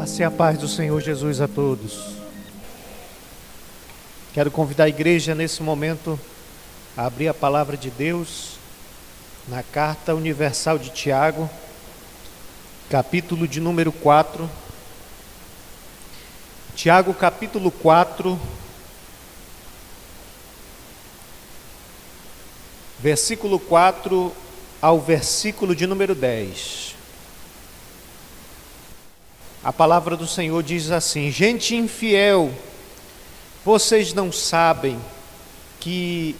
Graça e a paz do Senhor Jesus a todos. Quero convidar a igreja nesse momento a abrir a palavra de Deus na Carta Universal de Tiago, capítulo de número 4. Tiago, capítulo 4, versículo 4 ao versículo de número 10. A palavra do Senhor diz assim: gente infiel, vocês não sabem que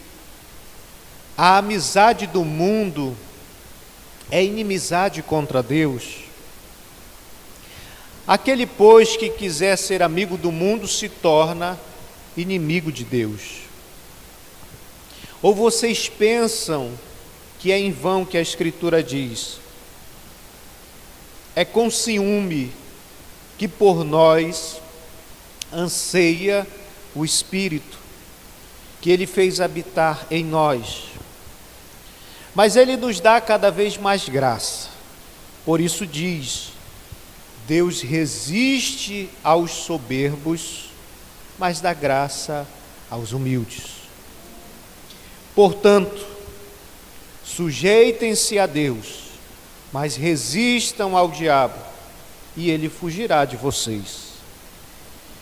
a amizade do mundo é inimizade contra Deus? Aquele, pois, que quiser ser amigo do mundo se torna inimigo de Deus. Ou vocês pensam que é em vão que a Escritura diz: é com ciúme que por nós anseia o Espírito, que Ele fez habitar em nós. Mas Ele nos dá cada vez mais graça. Por isso diz: Deus resiste aos soberbos, mas dá graça aos humildes. Portanto, sujeitem-se a Deus, mas resistam ao diabo, e ele fugirá de vocês.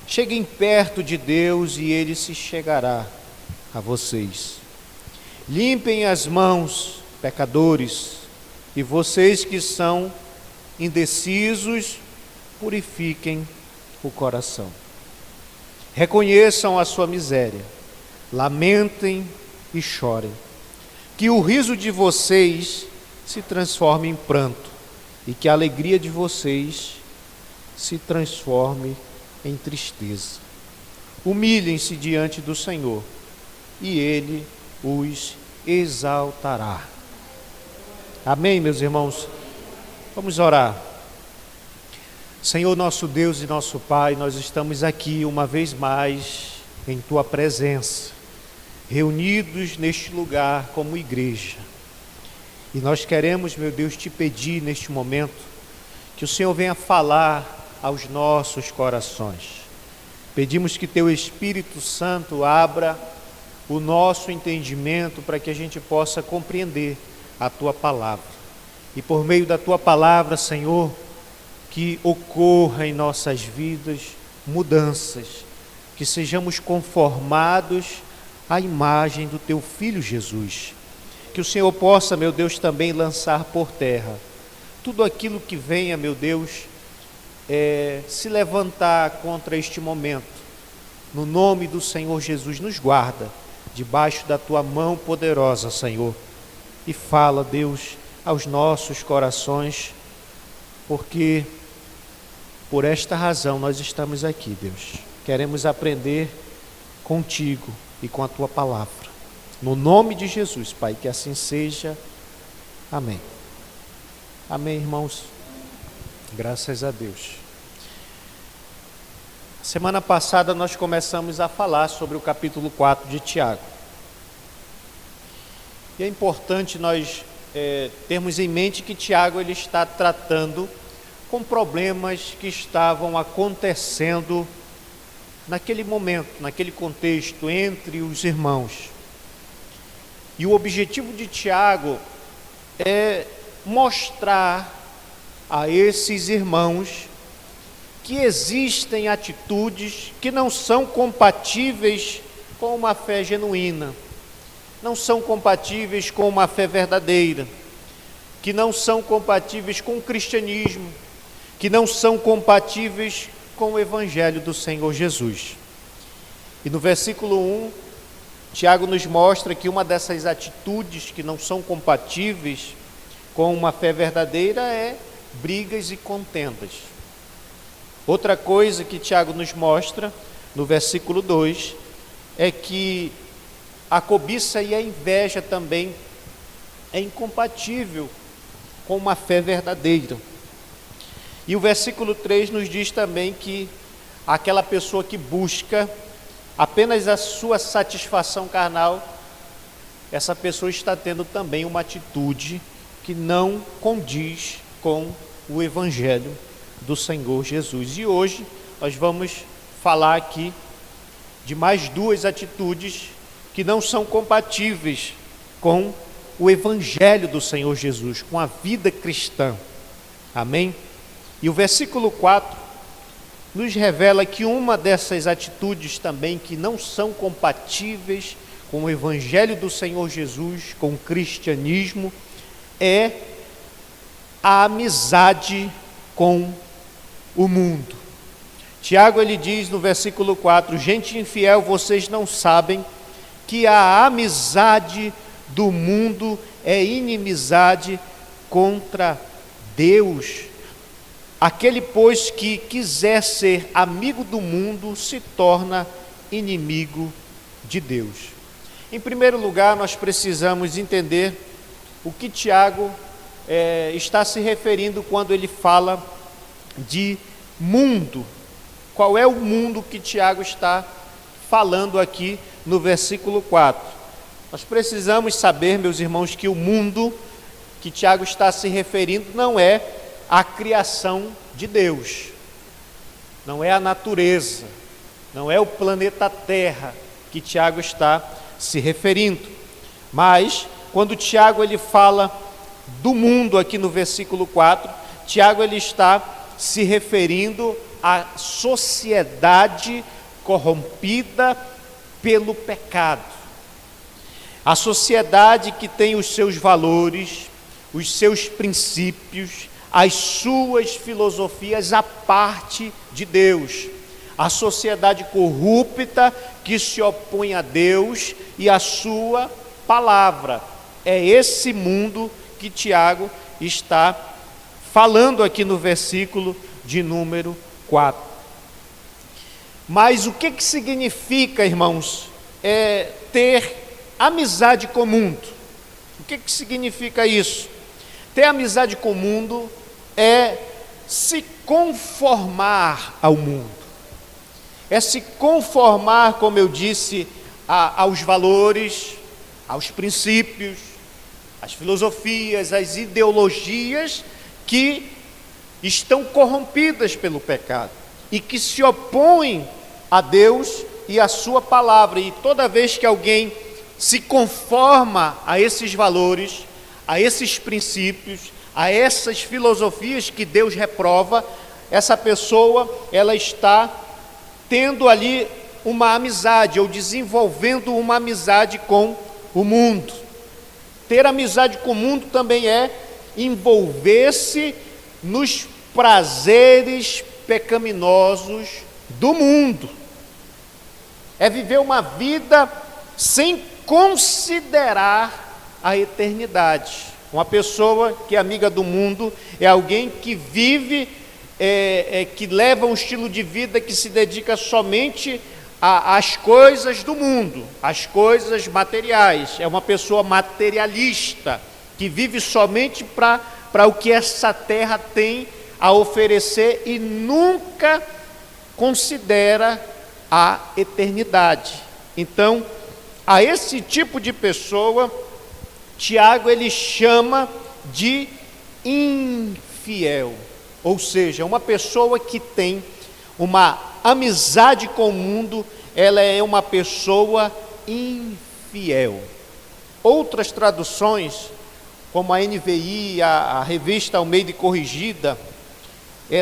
Cheguem perto de Deus e ele se chegará a vocês. Limpem as mãos, pecadores, e vocês que são indecisos, purifiquem o coração. Reconheçam a sua miséria, lamentem e chorem. Que o riso de vocês se transforme em pranto e que a alegria de vocês se transforme em tristeza. Humilhem-se diante do Senhor e Ele os exaltará. Amém, meus irmãos? Vamos orar. Senhor, nosso Deus e nosso Pai, nós estamos aqui uma vez mais em Tua presença, reunidos neste lugar como igreja. E nós queremos, meu Deus, te pedir neste momento que o Senhor venha falar aos nossos corações. Pedimos que Teu Espírito Santo abra o nosso entendimento para que a gente possa compreender a Tua palavra. E por meio da Tua palavra, Senhor, que ocorra em nossas vidas mudanças, que sejamos conformados à imagem do Teu Filho Jesus. Que o Senhor possa, meu Deus, também lançar por terra tudo aquilo que venha, meu Deus, se levantar contra este momento. No nome do Senhor Jesus, nos guarda debaixo da Tua mão poderosa, Senhor, e fala, Deus, aos nossos corações, porque por esta razão nós estamos aqui, Deus. Queremos aprender contigo e com a Tua palavra. No nome de Jesus, Pai, que assim seja. Amém. Amém, irmãos. Graças a Deus. Semana passada nós começamos a falar sobre o capítulo 4 de Tiago. E é importante nós termos em mente que Tiago ele está tratando com problemas que estavam acontecendo naquele momento, naquele contexto entre os irmãos. E o objetivo de Tiago é mostrar a esses irmãos que existem atitudes que não são compatíveis com uma fé genuína, não são compatíveis com uma fé verdadeira, que não são compatíveis com o cristianismo, que não são compatíveis com o Evangelho do Senhor Jesus. E no versículo 1, Tiago nos mostra que uma dessas atitudes que não são compatíveis com uma fé verdadeira é brigas e contendas. Outra coisa que Tiago nos mostra, no versículo 2, é que a cobiça e a inveja também é incompatível com uma fé verdadeira. E o versículo 3 nos diz também que aquela pessoa que busca apenas a sua satisfação carnal, essa pessoa está tendo também uma atitude que não condiz com o Evangelho do Senhor Jesus. E hoje nós vamos falar aqui de mais duas atitudes que não são compatíveis com o Evangelho do Senhor Jesus, com a vida cristã. Amém? E o versículo 4 nos revela que uma dessas atitudes também que não são compatíveis com o Evangelho do Senhor Jesus, com o cristianismo, é a amizade com o mundo. Tiago, ele diz no versículo 4: gente infiel, vocês não sabem que a amizade do mundo é inimizade contra Deus. Aquele, pois, que quiser ser amigo do mundo, se torna inimigo de Deus. Em primeiro lugar, nós precisamos entender o que Tiago está se referindo quando ele fala de mundo. Qual é o mundo que Tiago está falando aqui no versículo 4? Nós precisamos saber, meus irmãos, que o mundo que Tiago está se referindo não é a criação de Deus, não é a natureza, não é o planeta Terra que Tiago está se referindo. Mas, quando Tiago ele fala do mundo aqui no versículo 4, Tiago ele está se referindo à sociedade corrompida pelo pecado. A sociedade que tem os seus valores, os seus princípios, as suas filosofias à parte de Deus. A sociedade corrupta que se opõe a Deus e a sua palavra. É esse mundo que Tiago está falando aqui no versículo de número 4. Mas o que significa, irmãos, ter amizade com o mundo? O que significa isso? Ter amizade com o mundo é se conformar ao mundo, é se conformar, como eu disse, aos valores, aos princípios, às filosofias, às ideologias que estão corrompidas pelo pecado e que se opõem a Deus e a sua palavra. E toda vez que alguém se conforma a esses valores, a esses princípios, a essas filosofias que Deus reprova, essa pessoa, ela está tendo ali uma amizade, ou desenvolvendo uma amizade com o mundo. Ter amizade com o mundo também é envolver-se nos prazeres pecaminosos do mundo. É viver uma vida sem considerar a eternidade. Uma pessoa que é amiga do mundo é alguém que vive, que leva um estilo de vida que se dedica somente às coisas do mundo, às coisas materiais. É uma pessoa materialista, que vive somente para o que essa terra tem a oferecer e nunca considera a eternidade. Então, a esse tipo de pessoa, Tiago ele chama de infiel, ou seja, uma pessoa que tem uma amizade com o mundo, ela é uma pessoa infiel. Outras traduções, como a NVI, a Revista Almeida Corrigida,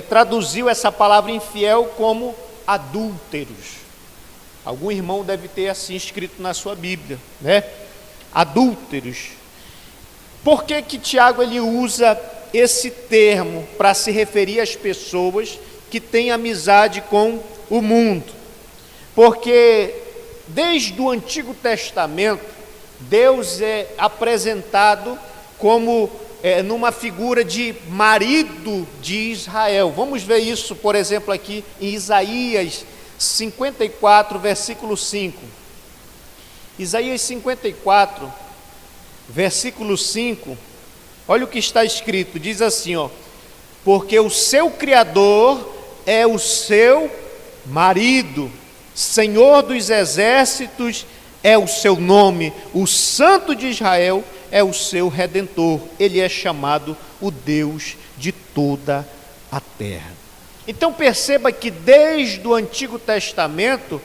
traduziu essa palavra infiel como adúlteros. Algum irmão deve ter assim escrito na sua Bíblia, né? Adúlteros. Por que Tiago ele usa esse termo para se referir às pessoas que têm amizade com o mundo? Porque desde o Antigo Testamento, Deus é apresentado como numa figura de marido de Israel. Vamos ver isso, por exemplo, aqui em Isaías 54, versículo 5. Isaías 54, versículo 5, olha o que está escrito, diz assim, porque o seu Criador é o seu marido, Senhor dos exércitos é o seu nome, o Santo de Israel é o seu Redentor, ele é chamado o Deus de toda a terra. Então perceba que desde o Antigo Testamento,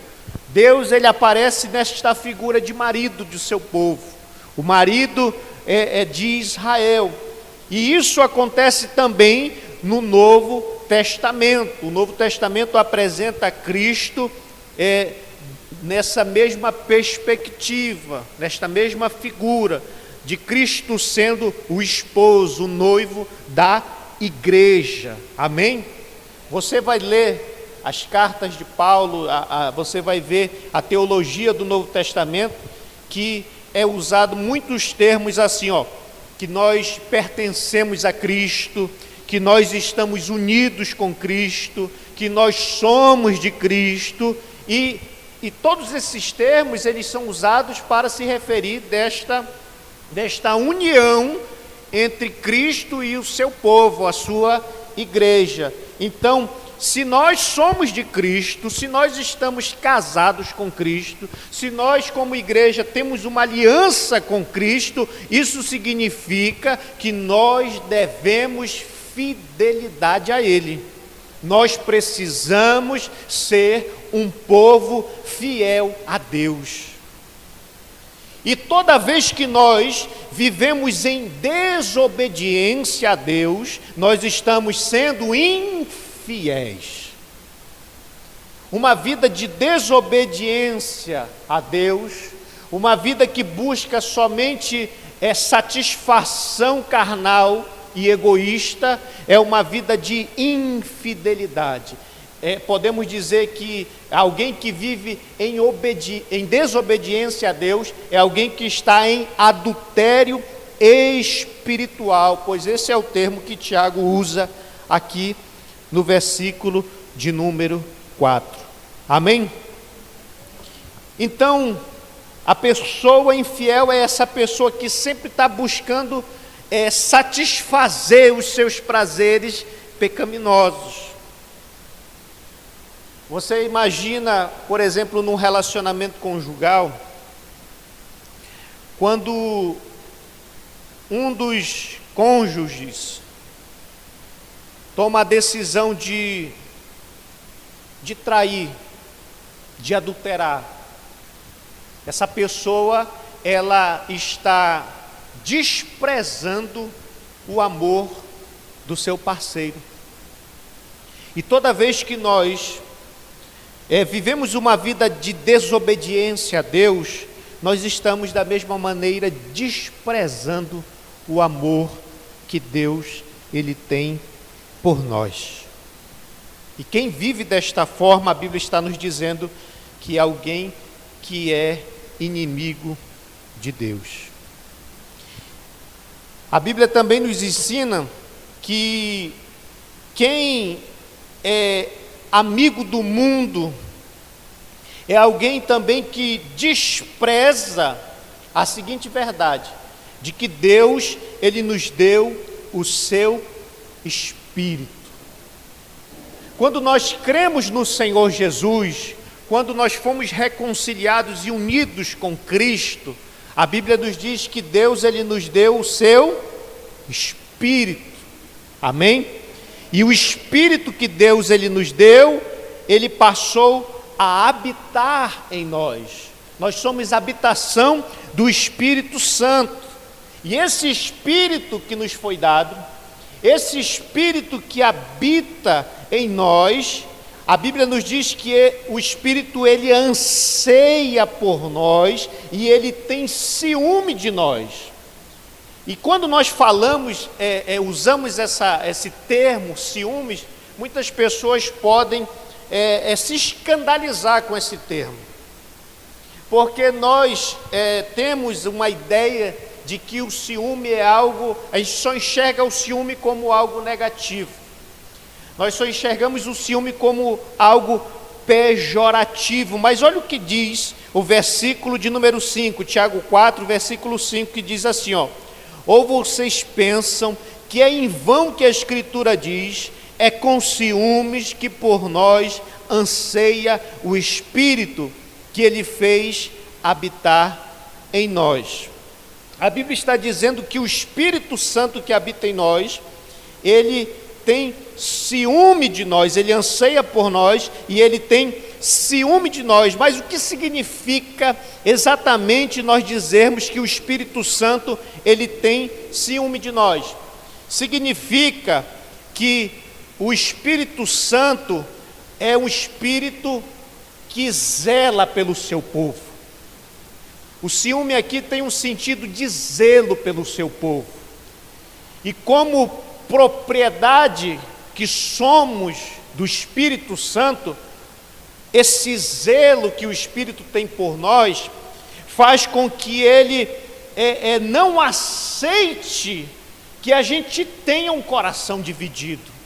Deus ele aparece nesta figura de marido do seu povo. O marido é de Israel. E isso acontece também no Novo Testamento. O Novo Testamento apresenta Cristo nessa mesma perspectiva, nesta mesma figura, de Cristo sendo o esposo, o noivo da igreja. Amém? Você vai ler as cartas de Paulo, você vai ver a teologia do Novo Testamento, que é usado muitos termos assim, que nós pertencemos a Cristo, que nós estamos unidos com Cristo, que nós somos de Cristo, e todos esses termos, eles são usados para se referir desta união entre Cristo e o seu povo, a sua igreja. Então, se nós somos de Cristo, se nós estamos casados com Cristo, se nós como igreja temos uma aliança com Cristo, isso significa que nós devemos fidelidade a Ele. Nós precisamos ser um povo fiel a Deus. E toda vez que nós vivemos em desobediência a Deus, nós estamos sendo infiéis. Uma vida de desobediência a Deus, uma vida que busca somente satisfação carnal e egoísta, é uma vida de infidelidade. Podemos dizer que alguém que vive em desobediência a Deus é alguém que está em adultério espiritual, pois esse é o termo que Tiago usa aqui no versículo de número 4. Amém? Então, a pessoa infiel é essa pessoa que sempre está buscando satisfazer os seus prazeres pecaminosos. Você imagina, por exemplo, num relacionamento conjugal, quando um dos cônjuges toma a decisão de trair, de adulterar, essa pessoa, ela está desprezando o amor do seu parceiro. E toda vez que nós vivemos uma vida de desobediência a Deus, nós estamos da mesma maneira desprezando o amor que Deus ele tem por nós. E quem vive desta forma, a Bíblia está nos dizendo que é alguém que é inimigo de Deus. A Bíblia também nos ensina que quem é amigo do mundo é alguém também que despreza a seguinte verdade, de que Deus, ele nos deu o seu Espírito. Quando nós cremos no Senhor Jesus, quando nós fomos reconciliados e unidos com Cristo, a Bíblia nos diz que Deus, ele nos deu o seu Espírito. Amém? E o Espírito que Deus ele nos deu, ele passou a habitar em nós. Nós somos habitação do Espírito Santo. E esse Espírito que nos foi dado, esse Espírito que habita em nós, a Bíblia nos diz que o Espírito ele anseia por nós e ele tem ciúme de nós. E quando nós falamos, usamos esse termo, ciúmes, muitas pessoas podem se escandalizar com esse termo. Porque nós temos uma ideia de que o ciúme é algo, a gente só enxerga o ciúme como algo negativo. Nós só enxergamos o ciúme como algo pejorativo. Mas olha o que diz o versículo de número 5, Tiago 4, versículo 5, que diz assim, ou vocês pensam que é em vão que a Escritura diz, é com ciúmes que por nós anseia o Espírito que Ele fez habitar em nós. A Bíblia está dizendo que o Espírito Santo que habita em nós, ele tem ciúme de nós, ele anseia por nós e ele tem ciúme de nós. Mas o que significa exatamente nós dizermos que o Espírito Santo, ele tem ciúme de nós? Significa que o Espírito Santo é um Espírito que zela pelo seu povo. O ciúme aqui tem um sentido de zelo pelo seu povo. E como propriedade que somos do Espírito Santo, esse zelo que o Espírito tem por nós faz com que ele não aceite que a gente tenha um coração dividido.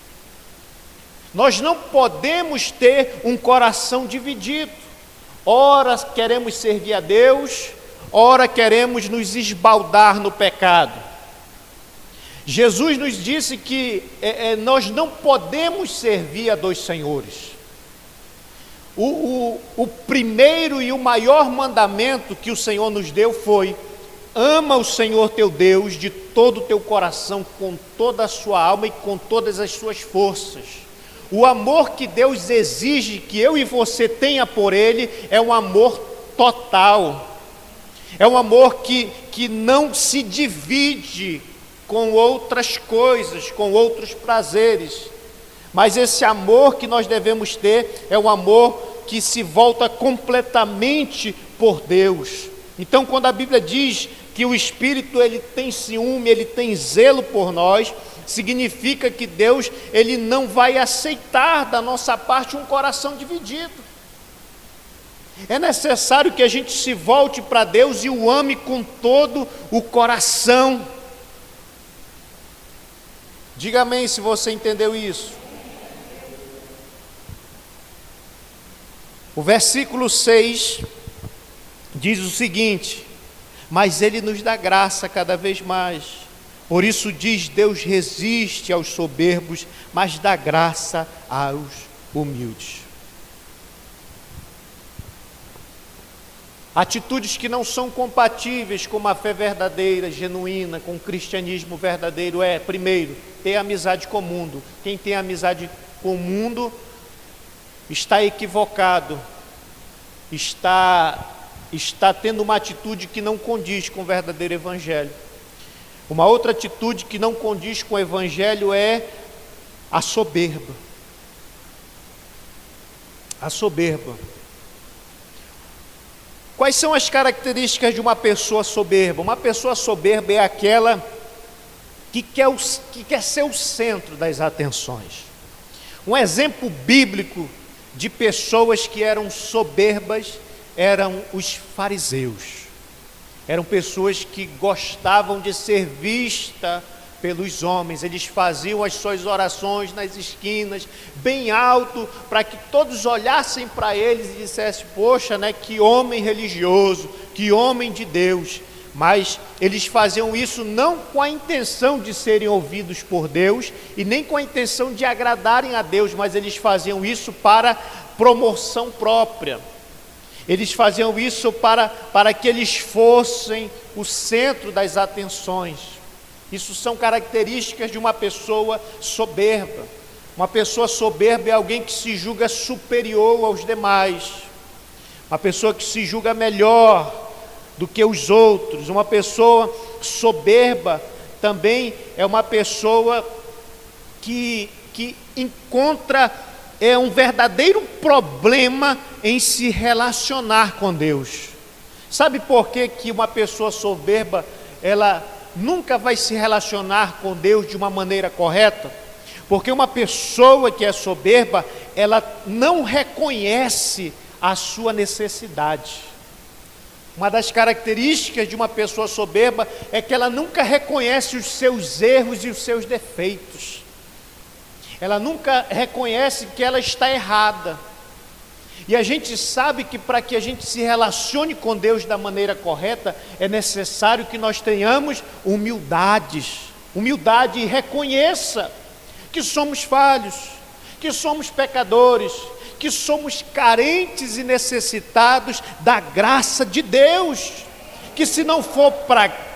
Nós não podemos ter um coração dividido. Ora queremos servir a Deus, ora queremos nos esbaldar no pecado. Jesus nos disse que nós não podemos servir a dois senhores. O primeiro e o maior mandamento que o Senhor nos deu foi: ama o Senhor teu Deus de todo o teu coração, com toda a sua alma e com todas as suas forças. O amor que Deus exige que eu e você tenha por Ele é um amor total. É um amor que não se divide com outras coisas, com outros prazeres. Mas esse amor que nós devemos ter é um amor que se volta completamente por Deus. Então, quando a Bíblia diz que o Espírito ele tem ciúme, ele tem zelo por nós, significa que Deus ele não vai aceitar da nossa parte um coração dividido. É necessário que a gente se volte para Deus e o ame com todo o coração. Diga amém se você entendeu isso. O versículo 6 diz o seguinte: mas Ele nos dá graça cada vez mais. Por isso diz, Deus resiste aos soberbos, mas dá graça aos humildes. Atitudes que não são compatíveis com uma fé verdadeira, genuína, com o cristianismo verdadeiro primeiro, ter amizade com o mundo. Quem tem amizade com o mundo está equivocado, está tendo uma atitude que não condiz com o verdadeiro evangelho. Uma outra atitude que não condiz com o evangelho é a soberba. A soberba. Quais são as características de uma pessoa soberba? Uma pessoa soberba é aquela que quer ser o centro das atenções. Um exemplo bíblico de pessoas que eram soberbas eram os fariseus. Eram pessoas que gostavam de ser vistas pelos homens. Eles faziam as suas orações nas esquinas, bem alto, para que todos olhassem para eles e dissessem: poxa, que homem religioso, que homem de Deus. Mas eles faziam isso não com a intenção de serem ouvidos por Deus e nem com a intenção de agradarem a Deus, mas eles faziam isso para promoção própria. Eles faziam isso para que eles fossem o centro das atenções. Isso são características de uma pessoa soberba. Uma pessoa soberba é alguém que se julga superior aos demais. Uma pessoa que se julga melhor do que os outros. Uma pessoa soberba também é uma pessoa que encontra um verdadeiro problema em se relacionar com Deus. Sabe por que uma pessoa soberba, ela nunca vai se relacionar com Deus de uma maneira correta? Porque uma pessoa que é soberba, ela não reconhece a sua necessidade. Uma das características de uma pessoa soberba é que ela nunca reconhece os seus erros e os seus defeitos. Ela nunca reconhece que ela está errada. E a gente sabe que para que a gente se relacione com Deus da maneira correta, é necessário que nós tenhamos humildade e reconheça que somos falhos, que somos pecadores, que somos carentes e necessitados da graça de Deus, que se não for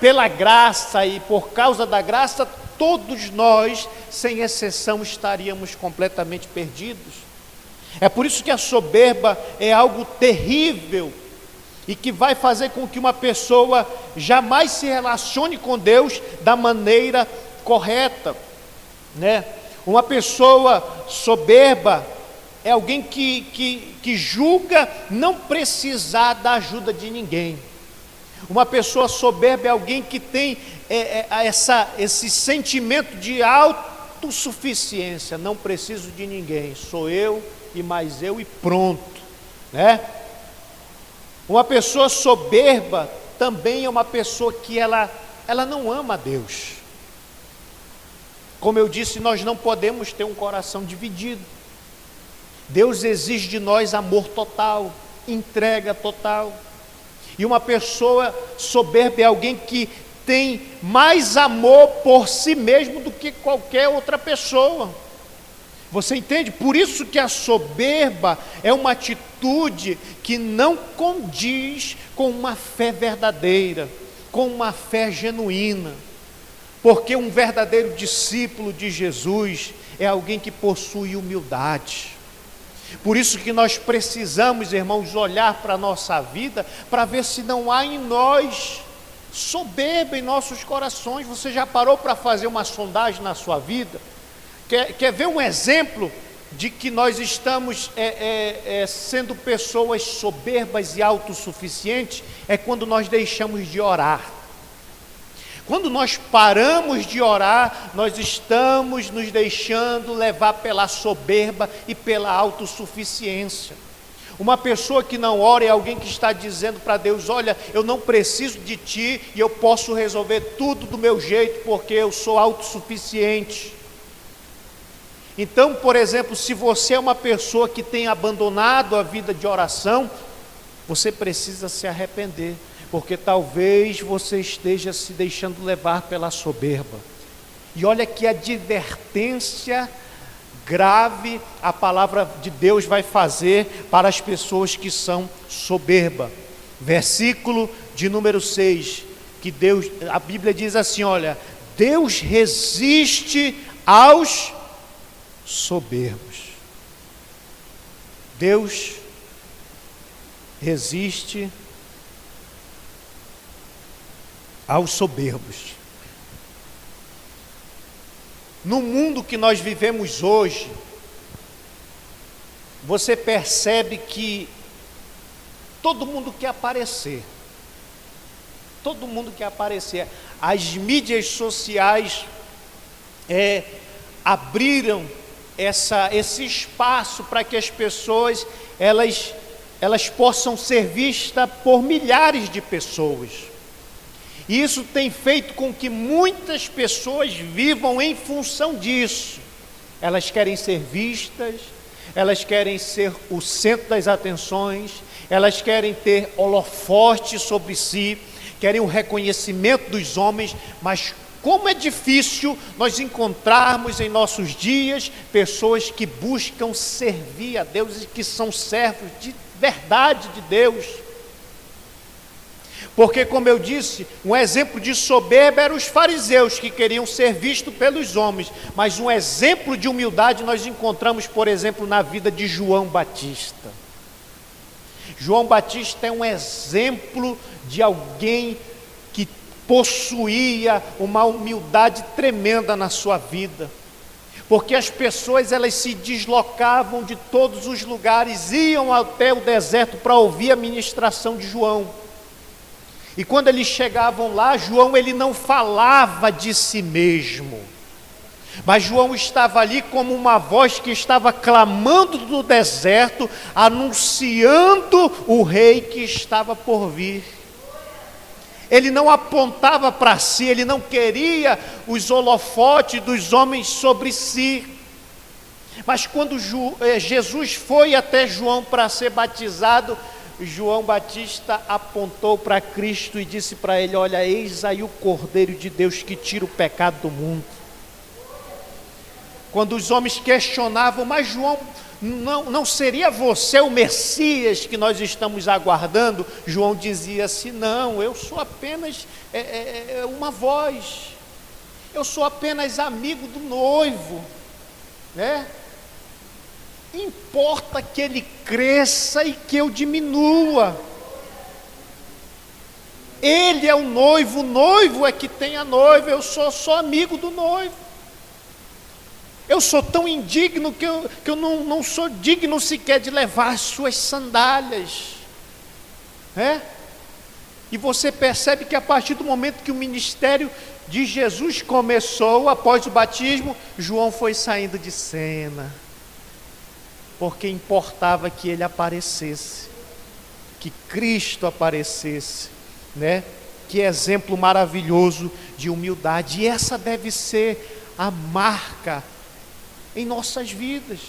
pela graça e por causa da graça, todos nós sem exceção, estaríamos completamente perdidos. É por isso que a soberba é algo terrível e que vai fazer com que uma pessoa jamais se relacione com Deus da maneira correta, né? Uma pessoa soberba é alguém que julga não precisar da ajuda de ninguém. Uma pessoa soberba é alguém que tem esse sentimento de autossuficiência. Não preciso de ninguém, sou eu e mais eu e pronto, né? Uma pessoa soberba também é uma pessoa que ela não ama a Deus. Como eu disse, nós não podemos ter um coração dividido. Deus exige de nós amor total, entrega total. E uma pessoa soberba é alguém que tem mais amor por si mesmo do que qualquer outra pessoa. Você entende? Por isso que a soberba é uma atitude que não condiz com uma fé verdadeira, com uma fé genuína. Porque um verdadeiro discípulo de Jesus é alguém que possui humildade. Por isso que nós precisamos, irmãos, olhar para a nossa vida para ver se não há em nós soberba em nossos corações. Você já parou para fazer uma sondagem na sua vida? Quer ver um exemplo de que nós estamos sendo pessoas soberbas e autossuficientes? É quando nós deixamos de orar. Quando nós paramos de orar, nós estamos nos deixando levar pela soberba e pela autossuficiência. Uma pessoa que não ora é alguém que está dizendo para Deus: olha, eu não preciso de ti e eu posso resolver tudo do meu jeito porque eu sou autossuficiente. Então, por exemplo, se você é uma pessoa que tem abandonado a vida de oração, você precisa se arrepender, porque talvez você esteja se deixando levar pela soberba. E olha que advertência grave a palavra de Deus vai fazer para as pessoas que são soberba. Versículo de número 6, que a Bíblia diz assim, olha: Deus resiste aos soberbos. Deus resiste aos soberbos. No mundo que nós vivemos hoje, você percebe que todo mundo quer aparecer. Todo mundo quer aparecer. As mídias sociais abriram esse espaço para que as pessoas elas possam ser vistas por milhares de pessoas. E isso tem feito com que muitas pessoas vivam em função disso. Elas querem ser vistas, elas querem ser o centro das atenções, elas querem ter holofote sobre si, querem o reconhecimento dos homens, mas como é difícil nós encontrarmos em nossos dias pessoas que buscam servir a Deus e que são servos de verdade de Deus. Porque, como eu disse, um exemplo de soberba eram os fariseus, que queriam ser vistos pelos homens. Mas um exemplo de humildade nós encontramos, por exemplo, na vida de João Batista. João Batista é um exemplo de alguém que possuía uma humildade tremenda na sua vida. Porque as pessoas elas se deslocavam de todos os lugares, iam até o deserto para ouvir a ministração de João. E quando eles chegavam lá, João ele não falava de si mesmo, mas João estava ali como uma voz que estava clamando do deserto, anunciando o rei que estava por vir. Ele não apontava para si, ele não queria os holofotes dos homens sobre si. Mas quando Jesus foi até João para ser batizado, João Batista apontou para Cristo e disse para ele: olha, eis aí o Cordeiro de Deus que tira o pecado do mundo. Quando os homens questionavam: mas João, não seria você o Messias que nós estamos aguardando? João dizia assim: não, eu sou apenas uma voz. eu sou apenas amigo do noivo, né? Importa que ele cresça e que eu diminua. Ele é o noivo é que tem a noiva, eu sou só amigo do noivo. Eu sou tão indigno que eu não sou digno sequer de levar as suas sandálias. E você percebe que a partir do momento que o ministério de Jesus começou, após o batismo, João foi saindo de cena, porque importava que ele aparecesse, que Cristo aparecesse, Que exemplo maravilhoso de humildade. E essa deve ser a marca em nossas vidas.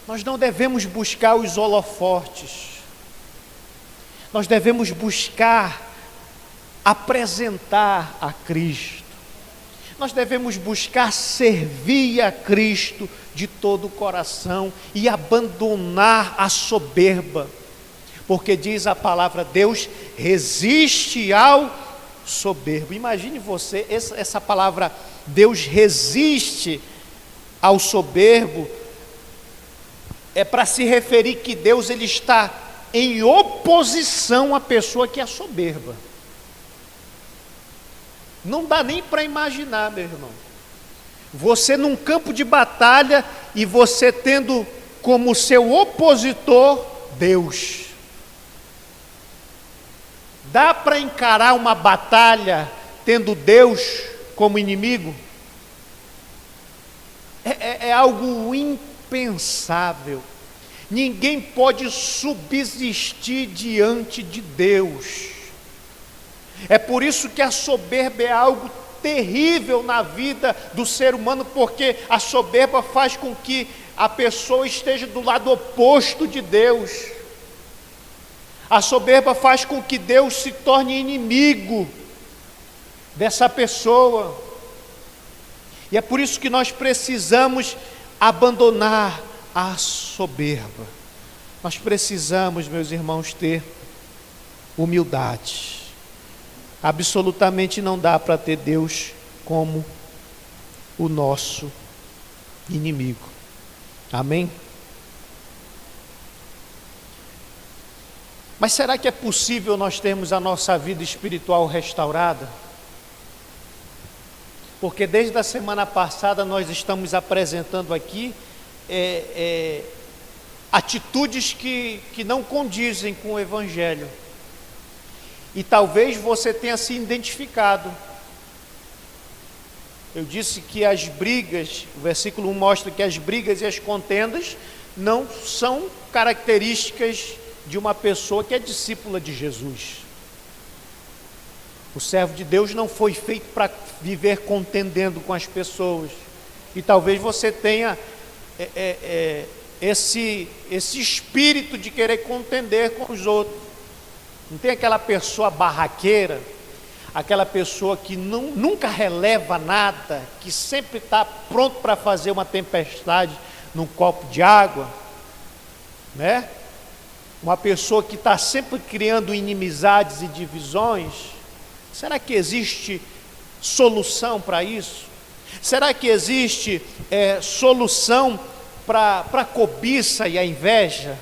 Nós não devemos buscar os holofotes, nós devemos buscar apresentar a Cristo, nós devemos buscar servir a Cristo de todo o coração e abandonar a soberba, porque diz a palavra: Deus resiste ao soberbo. Imagine você, essa palavra Deus resiste ao soberbo, é para se referir que Deus ele está em oposição à pessoa que é soberba. Não dá nem para imaginar, meu irmão, você num campo de batalha e você tendo como seu opositor Deus. Dá para encarar uma batalha tendo Deus como inimigo? É algo impensável. Ninguém pode subsistir diante de Deus. É por isso que a soberba é algo terrível na vida do ser humano, porque a soberba faz com que a pessoa esteja do lado oposto de Deus. A soberba faz com que Deus se torne inimigo dessa pessoa. E é por isso que nós precisamos abandonar a soberba. Nós precisamos, meus irmãos, ter humildade. Absolutamente não dá para ter Deus como o nosso inimigo. Amém? Mas será que é possível nós termos a nossa vida espiritual restaurada? Porque desde a semana passada nós estamos apresentando aqui atitudes que não condizem com o Evangelho. E talvez você tenha se identificado. Eu disse que as brigas, o versículo 1 mostra que as brigas e as contendas não são características de uma pessoa que é discípula de Jesus. O servo de Deus não foi feito para viver contendendo com as pessoas. E talvez você tenha esse espírito de querer contender com os outros. Não tem aquela pessoa barraqueira, aquela pessoa que nunca releva nada, que sempre está pronto para fazer uma tempestade num copo de água, Uma pessoa que está sempre criando inimizades e divisões. Será que existe solução para isso? Será que existe solução para a cobiça e a inveja?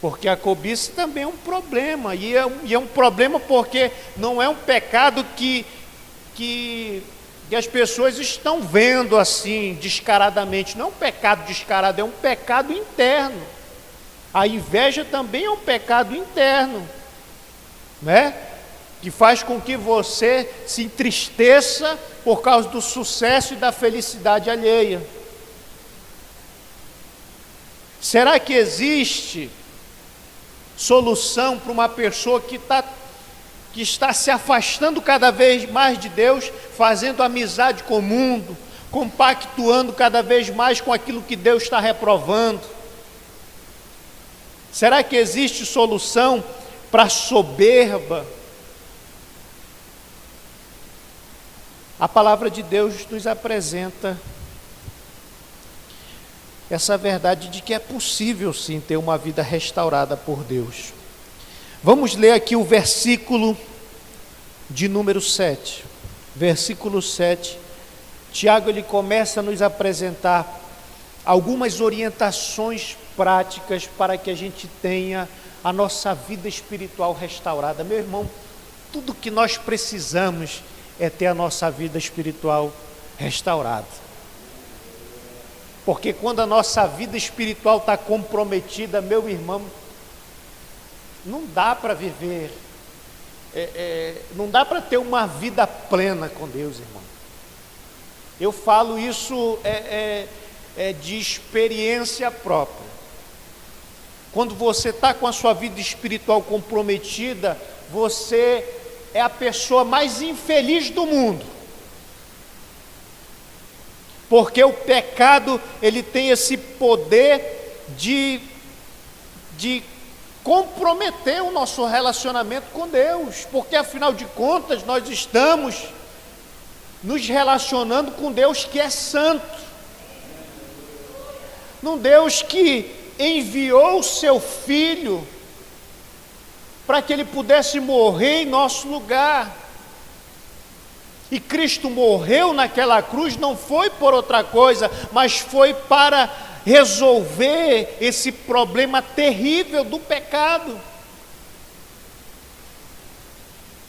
Porque a cobiça também é um problema, e é um problema porque não é um pecado que as pessoas estão vendo assim, descaradamente. Não é um pecado descarado, é um pecado interno. A inveja também é um pecado interno, que faz com que você se entristeça por causa do sucesso e da felicidade alheia. Será que existe solução para uma pessoa que está se afastando cada vez mais de Deus, fazendo amizade com o mundo, compactuando cada vez mais com aquilo que Deus está reprovando? Será que existe solução para a soberba? A palavra de Deus nos apresenta essa verdade de que é possível sim ter uma vida restaurada por Deus. Vamos ler aqui o versículo de número 7, versículo 7, Tiago ele começa a nos apresentar algumas orientações práticas para que a gente tenha a nossa vida espiritual restaurada. Meu irmão, tudo que nós precisamos é ter a nossa vida espiritual restaurada. Porque quando a nossa vida espiritual está comprometida, meu irmão, não dá para viver, não dá para ter uma vida plena com Deus, irmão. Eu falo isso de experiência própria. Quando você está com a sua vida espiritual comprometida, você é a pessoa mais infeliz do mundo. Porque o pecado, ele tem esse poder de comprometer o nosso relacionamento com Deus. Porque afinal de contas, nós estamos nos relacionando com Deus que é santo. Um Deus que enviou o seu Filho para que ele pudesse morrer em nosso lugar. E Cristo morreu naquela cruz não foi por outra coisa, mas foi para resolver esse problema terrível do pecado.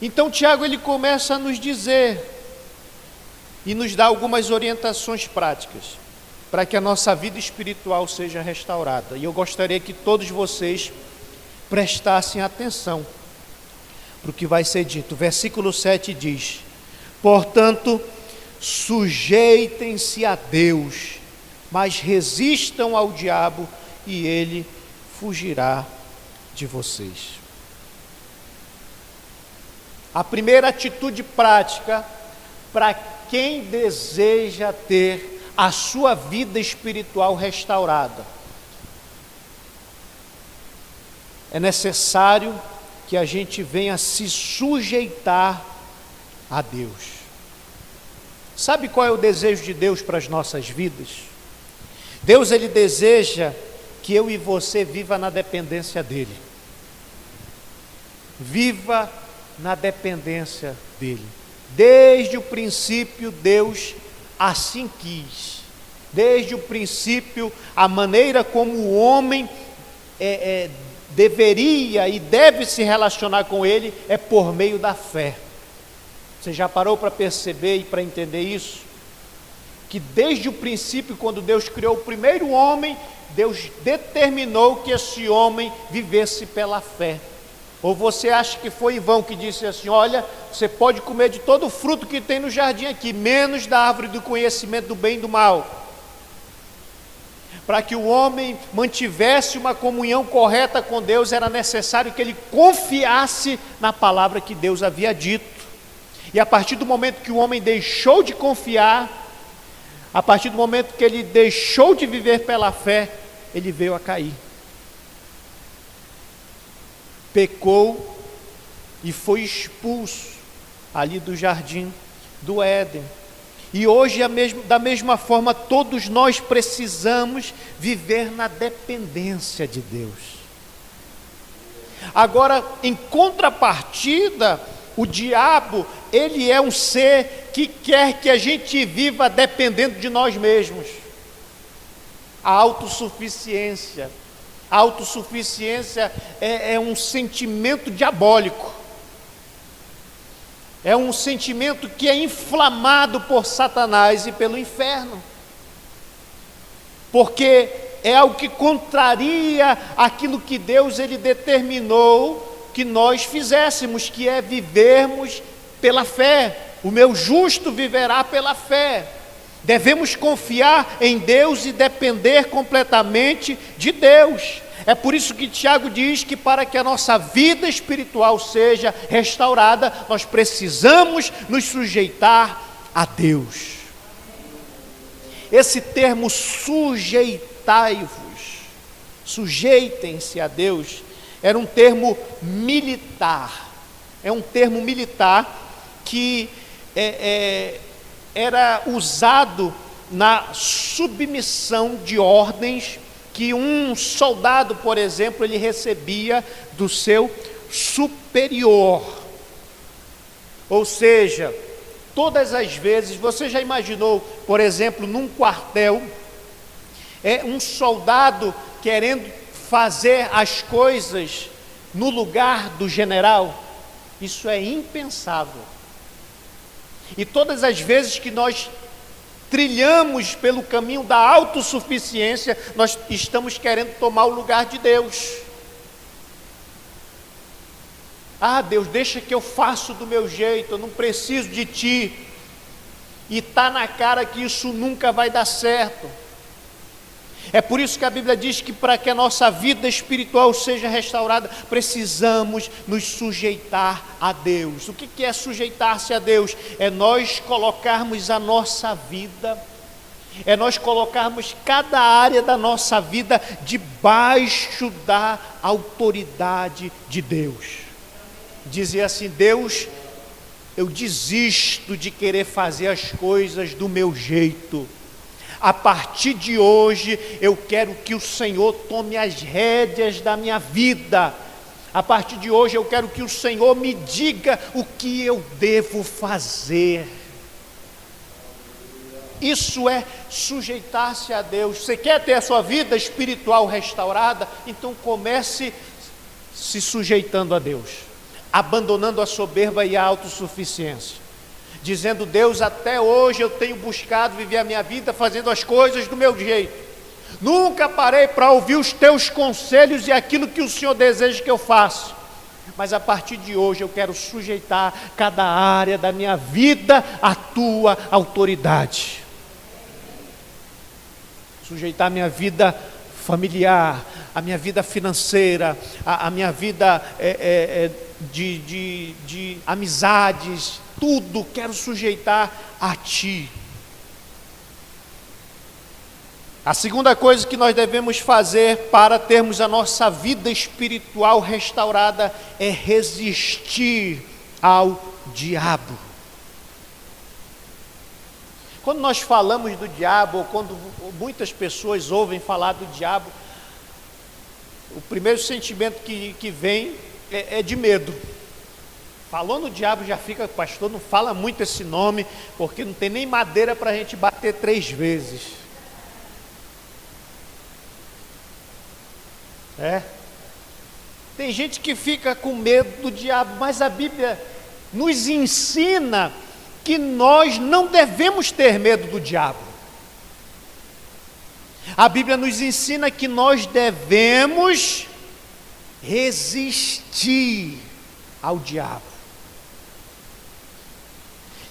Então Tiago ele começa a nos dizer e nos dá algumas orientações práticas para que a nossa vida espiritual seja restaurada. E eu gostaria que todos vocês prestassem atenção para o que vai ser dito. O versículo 7 diz: portanto, sujeitem-se a Deus, mas resistam ao diabo e ele fugirá de vocês. A primeira atitude prática para quem deseja ter a sua vida espiritual restaurada: é necessário que a gente venha se sujeitar a Deus. Sabe qual é o desejo de Deus para as nossas vidas? Deus ele deseja que eu e você viva na dependência dele. Viva na dependência dele. Desde o princípio Deus assim quis. Desde o princípio, a maneira como o homem deveria e deve se relacionar com ele é por meio da fé. Você já parou para perceber e para entender isso? Que desde o princípio, quando Deus criou o primeiro homem, Deus determinou que esse homem vivesse pela fé. Ou você acha que foi Ivão que disse assim: olha, você pode comer de todo o fruto que tem no jardim aqui, menos da árvore do conhecimento do bem e do mal. Para que o homem mantivesse uma comunhão correta com Deus, era necessário que ele confiasse na palavra que Deus havia dito. E a partir do momento que o homem deixou de confiar, a partir do momento que ele deixou de viver pela fé, ele veio a cair. Pecou e foi expulso ali do jardim do Éden. E hoje, da mesma forma, todos nós precisamos viver na dependência de Deus. Agora, em contrapartida, o diabo, ele é um ser que quer que a gente viva dependendo de nós mesmos. A autossuficiência. A autossuficiência é um sentimento diabólico. É um sentimento que é inflamado por Satanás e pelo inferno. Porque é algo que contraria aquilo que Deus ele determinou que nós fizéssemos, que é vivermos pela fé. O meu justo viverá pela fé. Devemos confiar em Deus e depender completamente de Deus. É por isso que Tiago diz que para que a nossa vida espiritual seja restaurada, nós precisamos nos sujeitar a Deus. Esse termo sujeitai-vos, sujeitem-se a Deus, era um termo militar. É um termo militar que era usado na submissão de ordens que um soldado, por exemplo, ele recebia do seu superior. Ou seja, todas as vezes, você já imaginou, por exemplo, num quartel, um soldado querendo fazer as coisas no lugar do general? Isso é impensável. E todas as vezes que nós trilhamos pelo caminho da autossuficiência, nós estamos querendo tomar o lugar de Deus. Ah, Deus, deixa que eu faço do meu jeito, eu não preciso de Ti. E está na cara que isso nunca vai dar certo. É por isso que a Bíblia diz que para que a nossa vida espiritual seja restaurada, precisamos nos sujeitar a Deus. O que é sujeitar-se a Deus? É nós colocarmos a nossa vida, é nós colocarmos cada área da nossa vida debaixo da autoridade de Deus. Dizer assim: Deus, eu desisto de querer fazer as coisas do meu jeito. A partir de hoje, eu quero que o Senhor tome as rédeas da minha vida. A partir de hoje, eu quero que o Senhor me diga o que eu devo fazer. Isso é sujeitar-se a Deus. Você quer ter a sua vida espiritual restaurada? Então comece se sujeitando a Deus, abandonando a soberba e a autossuficiência, dizendo: Deus, até hoje eu tenho buscado viver a minha vida fazendo as coisas do meu jeito, nunca parei para ouvir os teus conselhos e aquilo que o Senhor deseja que eu faça, mas a partir de hoje eu quero sujeitar cada área da minha vida à tua autoridade. Sujeitar a minha vida familiar, a minha vida financeira, a minha vida de amizades, tudo quero sujeitar a Ti. A segunda coisa que nós devemos fazer para termos a nossa vida espiritual restaurada é resistir ao diabo. Quando nós falamos do diabo, ou quando muitas pessoas ouvem falar do diabo, o primeiro sentimento que vem é de medo. Falou no diabo, já fica: pastor, não fala muito esse nome, porque não tem nem madeira para a gente bater 3 vezes. Tem gente que fica com medo do diabo, mas a Bíblia nos ensina que nós não devemos ter medo do diabo. A Bíblia nos ensina que nós devemos resistir ao diabo.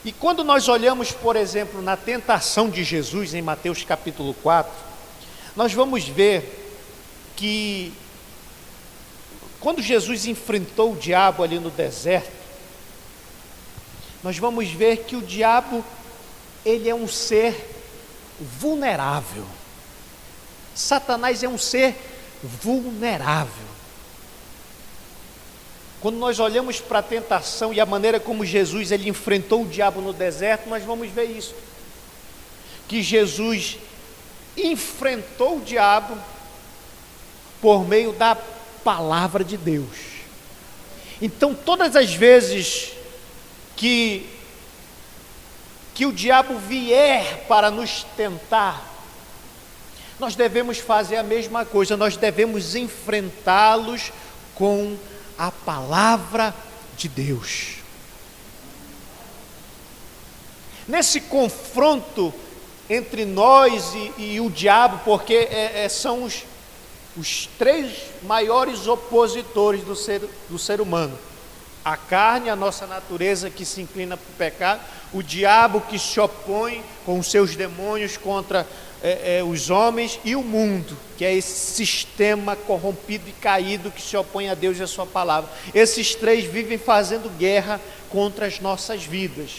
E quando nós olhamos, por exemplo, na tentação de Jesus em Mateus capítulo 4, nós vamos ver que quando Jesus enfrentou o diabo ali no deserto, nós vamos ver que o diabo, ele é um ser vulnerável. Satanás é um ser vulnerável. Quando nós olhamos para a tentação e a maneira como Jesus ele enfrentou o diabo no deserto, nós vamos ver isso. Que Jesus enfrentou o diabo por meio da palavra de Deus. Então, todas as vezes que o diabo vier para nos tentar, nós devemos fazer a mesma coisa, nós devemos enfrentá-los com a palavra de Deus. Nesse confronto entre nós e o diabo, porque são os 3 maiores opositores do ser humano: a carne, a nossa natureza que se inclina para o pecado, o diabo que se opõe com os seus demônios contra os homens, e o mundo, que é esse sistema corrompido e caído que se opõe a Deus e a sua palavra. Esses 3 vivem fazendo guerra contra as nossas vidas,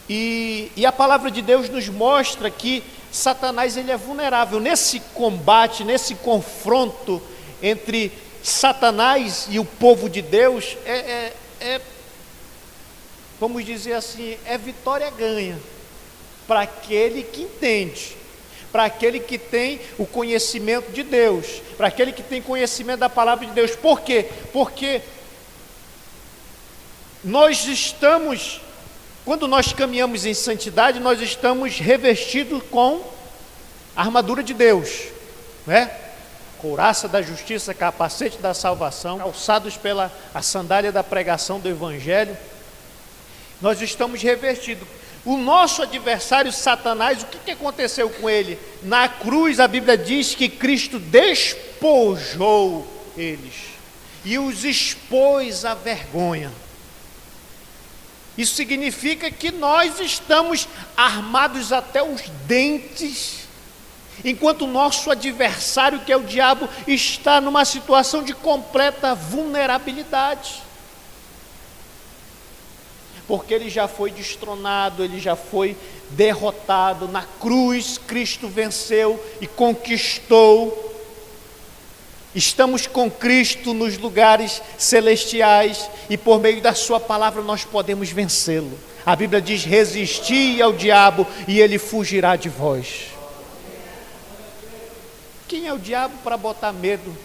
E a palavra de Deus nos mostra que Satanás ele é vulnerável. Nesse combate, nesse confronto entre Satanás e o povo de Deus, vamos dizer assim, é vitória ganha para aquele que entende, para aquele que tem o conhecimento de Deus, para aquele que tem conhecimento da palavra de Deus. Por quê? Porque quando nós caminhamos em santidade, nós estamos revestidos com a armadura de Deus, né? Couraça da justiça, capacete da salvação, calçados pela a sandália da pregação do Evangelho. Nós estamos revestidos. O nosso adversário Satanás, o que aconteceu com ele? Na cruz a Bíblia diz que Cristo despojou eles e os expôs à vergonha. Isso significa que nós estamos armados até os dentes, enquanto o nosso adversário, que é o diabo, está numa situação de completa vulnerabilidade. Porque ele já foi destronado, ele já foi derrotado. Na cruz, Cristo venceu e conquistou. Estamos com Cristo nos lugares celestiais e por meio da sua palavra nós podemos vencê-lo. A Bíblia diz: resisti ao diabo e ele fugirá de vós. Quem é o diabo para botar medo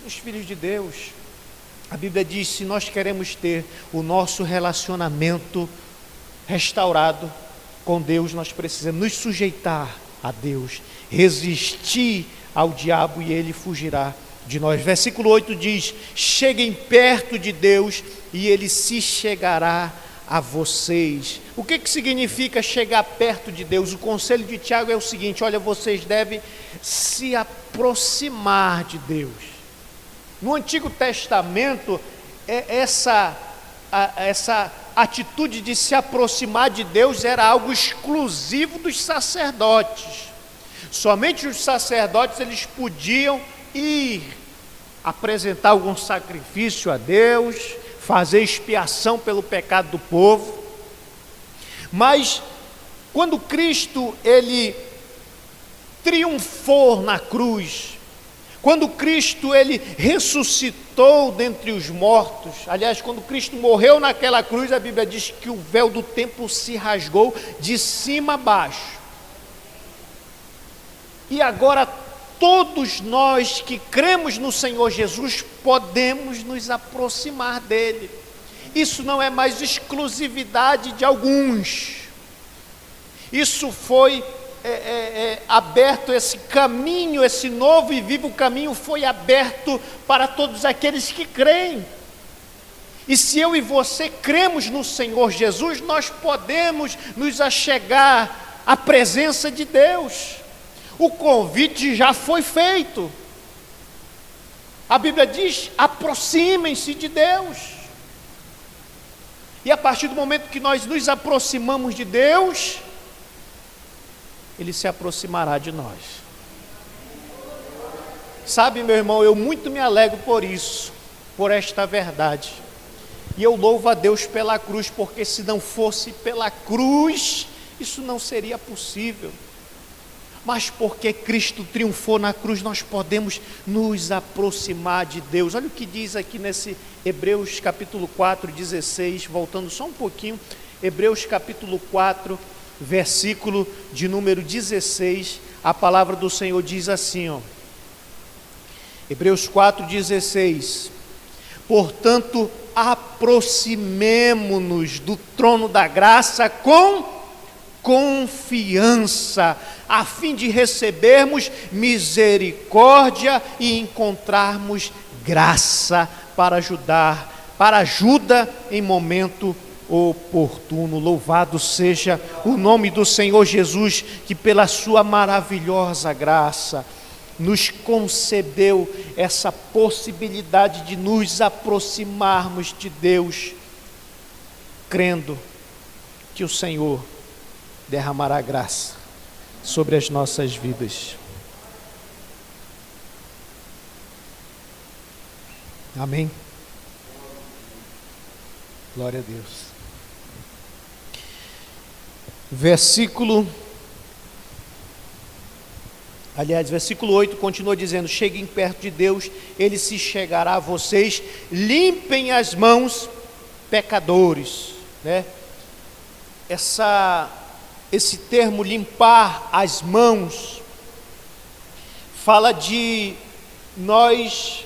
nos filhos de Deus? A Bíblia diz: se nós queremos ter o nosso relacionamento restaurado com Deus, nós precisamos nos sujeitar a Deus, resistir ao diabo e ele fugirá de nós. Versículo 8 diz: cheguem perto de Deus e ele se chegará a vocês. O que significa chegar perto de Deus? O conselho de Tiago é o seguinte: olha, vocês devem se aproximar de Deus. No Antigo Testamento, essa atitude de se aproximar de Deus era algo exclusivo dos sacerdotes. Somente os sacerdotes eles podiam ir apresentar algum sacrifício a Deus, fazer expiação pelo pecado do povo. Mas quando Cristo ele triunfou na cruz, quando Cristo ele ressuscitou dentre os mortos, aliás, quando Cristo morreu naquela cruz, a Bíblia diz que o véu do templo se rasgou de cima a baixo. E agora todos nós que cremos no Senhor Jesus podemos nos aproximar dele. Isso não é mais exclusividade de alguns. Isso foi aberto, esse caminho, esse novo e vivo caminho foi aberto para todos aqueles que creem. E se eu e você cremos no Senhor Jesus, nós podemos nos achegar à presença de Deus. O convite já foi feito. A Bíblia diz: aproximem-se de Deus. E a partir do momento que nós nos aproximamos de Deus, ele se aproximará de nós. Sabe, meu irmão, eu muito me alegro por isso, por esta verdade. E eu louvo a Deus pela cruz, porque se não fosse pela cruz, isso não seria possível. Mas porque Cristo triunfou na cruz, nós podemos nos aproximar de Deus. Olha o que diz aqui nesse Hebreus capítulo 4, 16, voltando só um pouquinho. Hebreus capítulo 4, versículo de número 16, a palavra do Senhor diz assim, ó. Hebreus 4, 16. Portanto, aproximemo-nos do trono da graça com confiança, a fim de recebermos misericórdia e encontrarmos graça para ajuda em momento oportuno. Louvado seja o nome do Senhor Jesus, que pela sua maravilhosa graça nos concedeu essa possibilidade de nos aproximarmos de Deus, crendo que o Senhor derramará graça sobre as nossas vidas. Amém? Glória a Deus. Versículo 8 continua dizendo: cheguem perto de Deus, ele se chegará a vocês, limpem as mãos, pecadores, né? Esse termo limpar as mãos fala de nós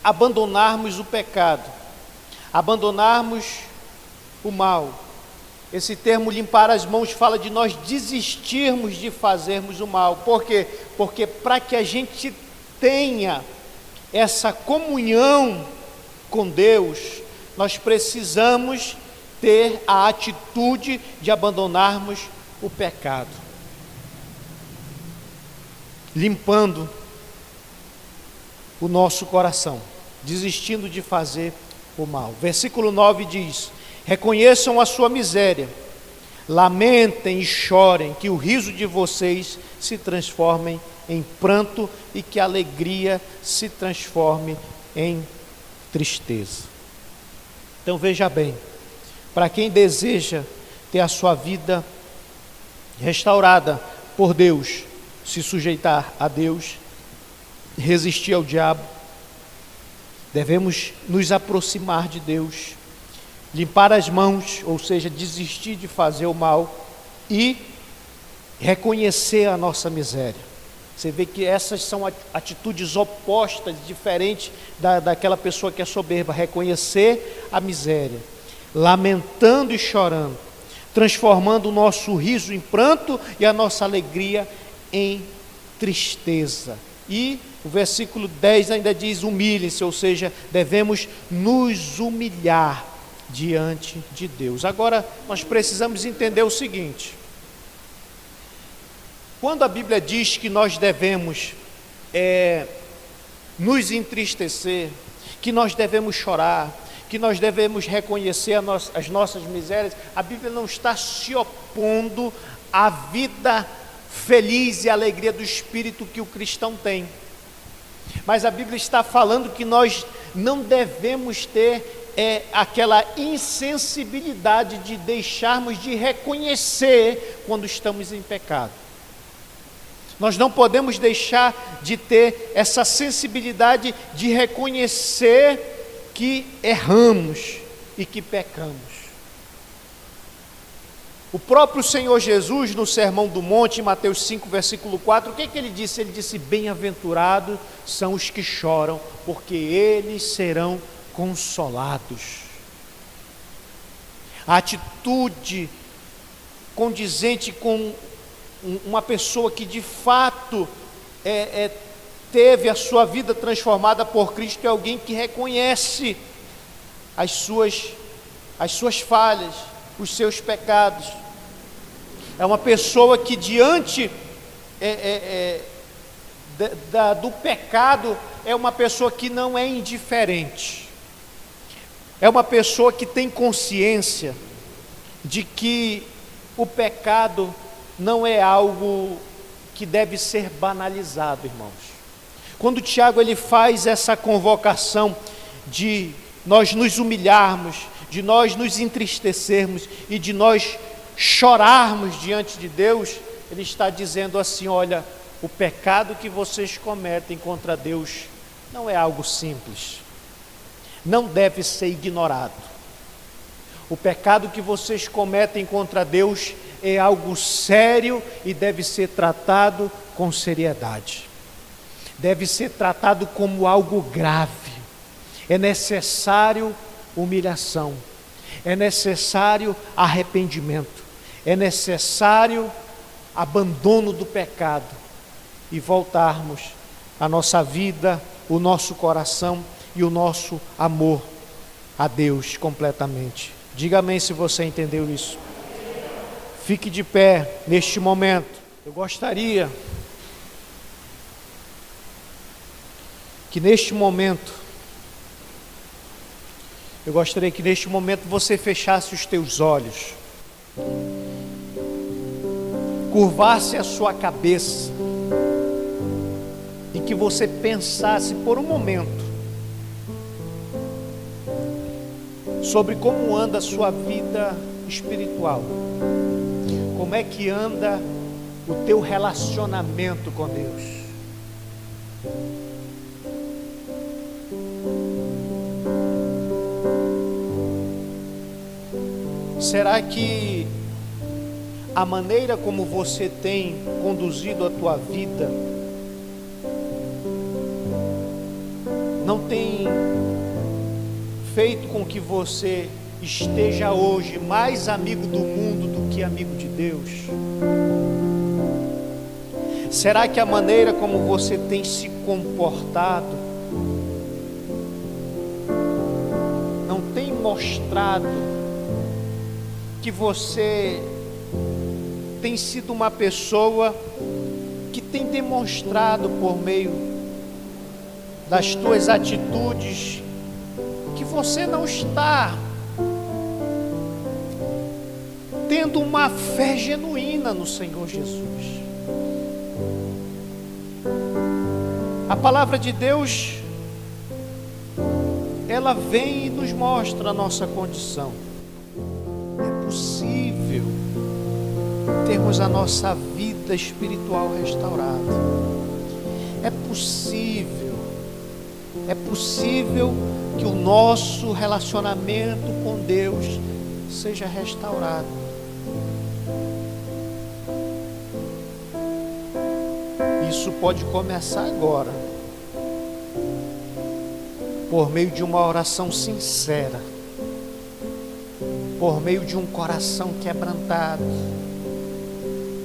abandonarmos o pecado, abandonarmos o mal. Esse termo limpar as mãos fala de nós desistirmos de fazermos o mal. Por quê? Porque para que a gente tenha essa comunhão com Deus, nós precisamos ter a atitude de abandonarmos o pecado, limpando o nosso coração, desistindo de fazer o mal. Versículo 9 diz: reconheçam a sua miséria, lamentem e chorem, que o riso de vocês se transforme em pranto e que a alegria se transforme em tristeza. Então veja bem, para quem deseja ter a sua vida restaurada por Deus, se sujeitar a Deus, resistir ao diabo, devemos nos aproximar de Deus, limpar as mãos, ou seja, desistir de fazer o mal e reconhecer a nossa miséria. Você vê que essas são atitudes opostas, diferentes daquela pessoa que é soberba. Reconhecer a miséria, lamentando e chorando, transformando o nosso riso em pranto e a nossa alegria em tristeza. E o versículo 10 ainda diz: humilhem-se, ou seja, devemos nos humilhar diante de Deus. Agora, nós precisamos entender o seguinte: quando a Bíblia diz que nós devemos nos entristecer, que nós devemos chorar, que nós devemos reconhecer as nossas misérias, a Bíblia não está se opondo à vida feliz e alegria do Espírito que o cristão tem. Mas a Bíblia está falando que nós não devemos ter aquela insensibilidade de deixarmos de reconhecer quando estamos em pecado. Nós não podemos deixar de ter essa sensibilidade de reconhecer que erramos e que pecamos. O próprio Senhor Jesus, no Sermão do Monte, em Mateus 5, versículo 4, o que ele disse? Ele disse: bem-aventurados são os que choram, porque eles serão consolados. A atitude condizente com uma pessoa que de fato teve a sua vida transformada por Cristo é alguém que reconhece as suas falhas, os seus pecados. É uma pessoa que diante do pecado é uma pessoa que não é indiferente. É uma pessoa que tem consciência de que o pecado não é algo que deve ser banalizado, irmãos. Quando Tiago ele faz essa convocação de nós nos humilharmos, de nós nos entristecermos e de nós chorarmos diante de Deus, ele está dizendo assim: olha, o pecado que vocês cometem contra Deus não é algo simples, não deve ser ignorado. O pecado que vocês cometem contra Deus é algo sério e deve ser tratado com seriedade, deve ser tratado como algo grave. É necessário humilhação, é necessário arrependimento, é necessário abandono do pecado e voltarmos a nossa vida, o nosso coração e o nosso amor a Deus completamente. Diga amém se você entendeu isso. Fique de pé neste momento. Eu gostaria que neste momento você fechasse os teus olhos, curvasse a sua cabeça e que você pensasse por um momento sobre como anda a sua vida espiritual, como é que anda o teu relacionamento com Deus. Será que a maneira como você tem conduzido a tua vida não tem feito com que você esteja hoje mais amigo do mundo do que amigo de Deus? Será que a maneira como você tem se comportado não tem mostrado que você tem sido uma pessoa que tem demonstrado por meio das tuas atitudes que você não está tendo uma fé genuína no Senhor Jesus? A palavra de Deus, ela vem e nos mostra a nossa condição. É possível termos a nossa vida espiritual restaurada. É possível que o nosso relacionamento com Deus seja restaurado. Isso pode começar agora, por meio de uma oração sincera, por meio de um coração quebrantado,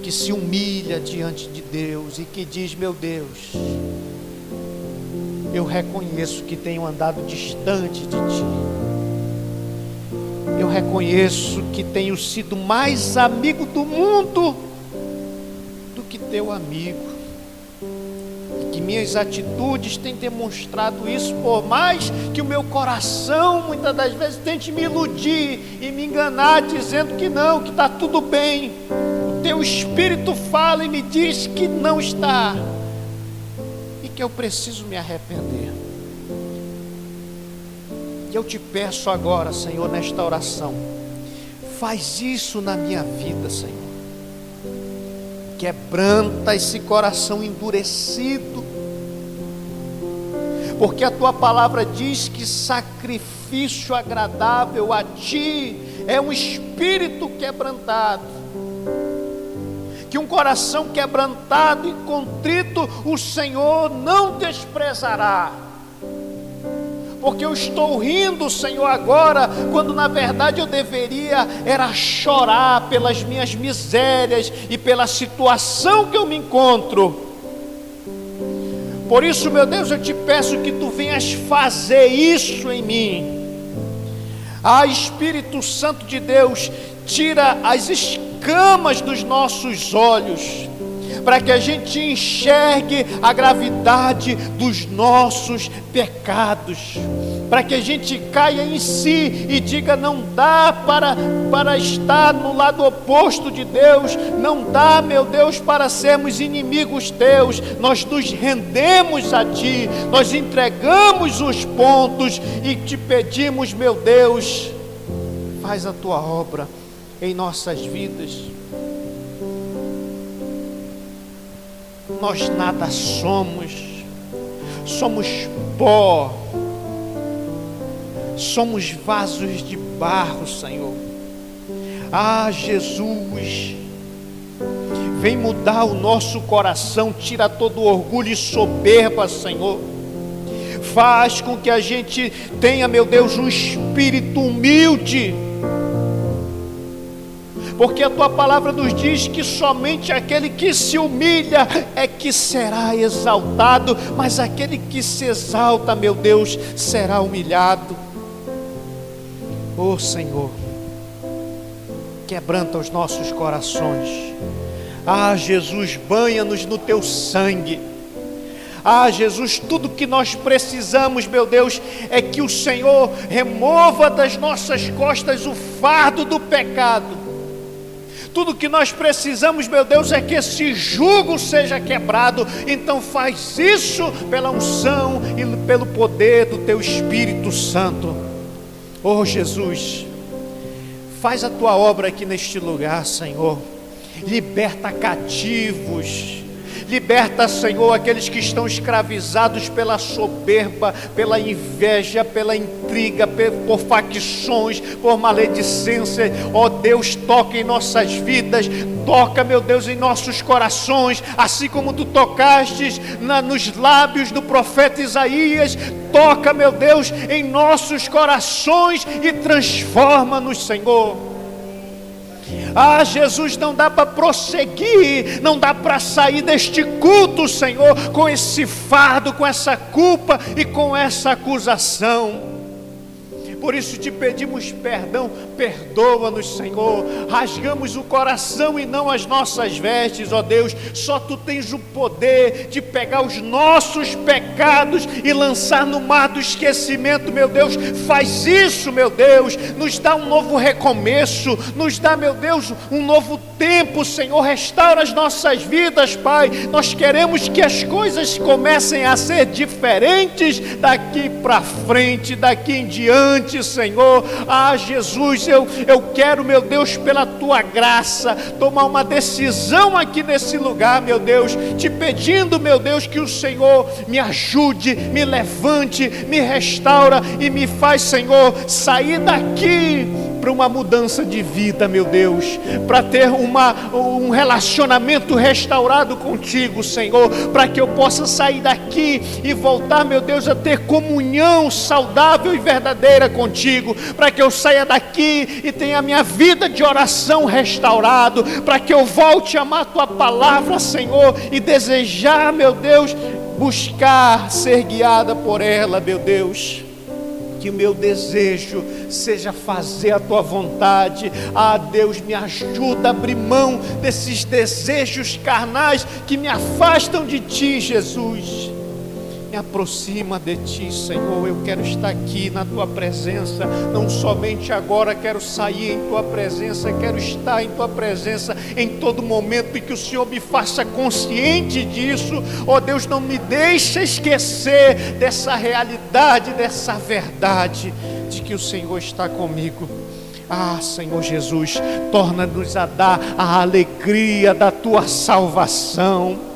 que se humilha diante de Deus e que diz: meu Deus, eu reconheço que tenho andado distante de Ti, eu reconheço que tenho sido mais amigo do mundo do que Teu amigo, que minhas atitudes têm demonstrado isso, por mais que o meu coração muitas das vezes tente me iludir e me enganar, dizendo que não, que está tudo bem. O Teu Espírito fala e me diz que não está, e que eu preciso me arrepender. E eu te peço agora, Senhor, nesta oração, faz isso na minha vida, Senhor. Quebranta esse coração endurecido, porque a Tua palavra diz que sacrifício agradável a Ti é um espírito quebrantado, que um coração quebrantado e contrito o Senhor não desprezará. Porque eu estou rindo, Senhor, agora, quando na verdade eu deveria era chorar pelas minhas misérias e pela situação que eu me encontro. Por isso, meu Deus, eu te peço que Tu venhas fazer isso em mim. Espírito Santo de Deus, tira as escamas dos nossos olhos, para que a gente enxergue a gravidade dos nossos pecados, para que a gente caia em si e diga: não dá para estar no lado oposto de Deus, não dá, meu Deus, para sermos inimigos Teus. Nós nos rendemos a Ti, nós entregamos os pontos e Te pedimos, meu Deus, faz a Tua obra em nossas vidas. Nós nada somos pó, somos vasos de barro, Senhor. Jesus, vem mudar o nosso coração, tira todo o orgulho e soberba, Senhor. Faz com que a gente tenha, meu Deus, um espírito humilde, porque a Tua palavra nos diz que somente aquele que se humilha é que será exaltado, mas aquele que se exalta, meu Deus, será humilhado. Senhor, quebranta os nossos corações. Jesus, banha-nos no Teu sangue. Jesus, tudo que nós precisamos, meu Deus, é que o Senhor remova das nossas costas o fardo do pecado. Tudo que nós precisamos, meu Deus, é que esse jugo seja quebrado. Então faz isso pela unção e pelo poder do Teu Espírito Santo. Jesus, faz a Tua obra aqui neste lugar, Senhor. Liberta cativos, Liberta, Senhor, aqueles que estão escravizados pela soberba, pela inveja, pela intriga, por facções, por maledicência. Ó Deus, toca em nossas vidas, toca, meu Deus, em nossos corações, assim como tu tocaste nos lábios do profeta Isaías. Toca, meu Deus, em nossos corações e transforma-nos, Senhor. Ah, Jesus, não dá para prosseguir, não dá para sair deste culto, Senhor, com esse fardo, com essa culpa e com essa acusação. Por isso te pedimos perdão, perdoa-nos, Senhor. Rasgamos o coração e não as nossas vestes, ó Deus. Só tu tens o poder de pegar os nossos pecados e lançar no mar do esquecimento, meu Deus. Faz isso, meu Deus. Nos dá um novo recomeço, nos dá, meu Deus, um novo tempo, Senhor. Restaura as nossas vidas, Pai. Nós queremos que as coisas comecem a ser diferentes daqui para frente, daqui em diante, Senhor. Ah, Jesus, eu quero, meu Deus, pela tua graça, tomar uma decisão aqui nesse lugar, meu Deus, te pedindo, meu Deus, que o Senhor me ajude, me levante, me restaura e me faz, Senhor, sair daqui para uma mudança de vida, meu Deus, para ter um relacionamento restaurado contigo, Senhor, para que eu possa sair daqui e voltar, meu Deus, a ter comunhão saudável e verdadeira contigo, para que eu saia daqui e tenha a minha vida de oração restaurado, para que eu volte a amar a tua palavra, Senhor, e desejar, meu Deus, buscar ser guiada por ela, meu Deus. Que o meu desejo seja fazer a tua vontade. Ah, Deus, me ajuda a abrir mão desses desejos carnais que me afastam de ti, Jesus. Me aproxima de ti, Senhor. Eu quero estar aqui na tua presença, não somente agora. Quero sair em tua presença, quero estar em tua presença em todo momento, e que o Senhor me faça consciente disso. Ó Deus, não me deixe esquecer dessa realidade, dessa verdade de que o Senhor está comigo. Ah, Senhor Jesus, torna-nos a dar a alegria da tua salvação.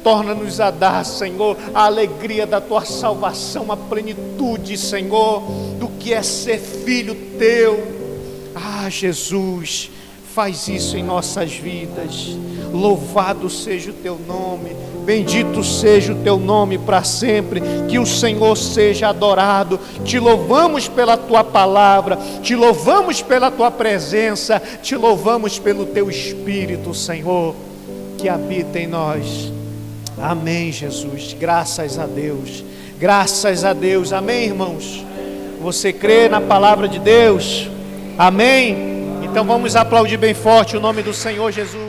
Torna-nos a dar, Senhor, a alegria da tua salvação, a plenitude, Senhor, do que é ser filho teu. Ah, Jesus, faz isso em nossas vidas. Louvado seja o teu nome, bendito seja o teu nome para sempre. Que o Senhor seja adorado. Te louvamos pela tua palavra, te louvamos pela tua presença, te louvamos pelo teu Espírito, Senhor, que habita em nós. Amém, Jesus, graças a Deus, graças a Deus. Amém, irmãos? Você crê na palavra de Deus? Amém? Então vamos aplaudir bem forte o nome do Senhor Jesus.